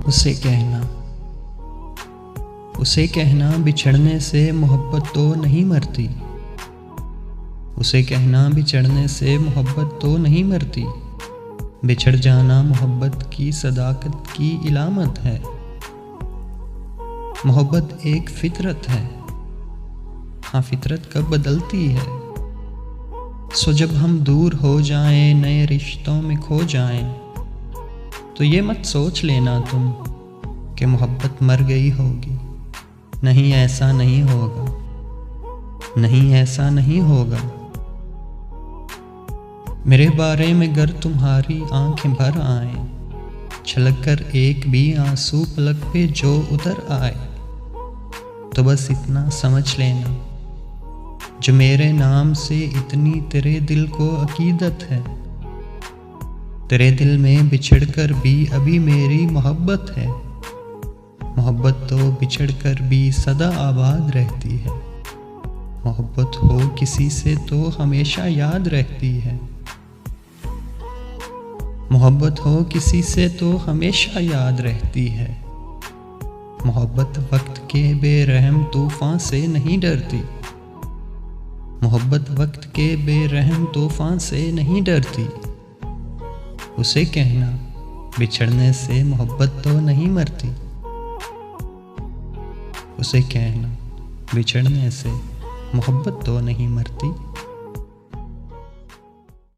اسے کہنا بچھڑنے سے محبت تو نہیں مرتی، اسے کہنا بچھڑنے سے محبت تو نہیں مرتی، بچھڑ جانا محبت کی صداقت کی علامت ہے۔ محبت ایک فطرت ہے، ہاں فطرت کب بدلتی ہے؟ سو جب ہم دور ہو جائیں، نئے رشتوں میں کھو جائیں، تو یہ مت سوچ لینا تم کہ محبت مر گئی ہوگی۔ نہیں ایسا نہیں ہوگا، نہیں ایسا نہیں ہوگا۔ میرے بارے میں گر تمہاری آنکھیں بھر آئیں، چھلک کر ایک بھی آنسو پلک پہ جو اتر آئے، تو بس اتنا سمجھ لینا، جو میرے نام سے اتنی تیرے دل کو عقیدت ہے، تیرے دل میں بچھڑ کر بھی ابھی میری محبت ہے۔ محبت تو بچھڑ کر بھی سدا آباد رہتی ہے، محبت ہو کسی سے تو ہمیشہ یاد رہتی ہے، محبت ہو کسی سے تو ہمیشہ یاد رہتی ہے۔ محبت وقت کے بے رحم طوفان سے نہیں ڈرتی، محبت وقت کے بے رحم طوفان سے نہیں ڈرتی۔ اسے کہنا بچھڑنے سے محبت تو نہیں مرتی، اسے کہنا بچھڑنے سے محبت تو نہیں مرتی۔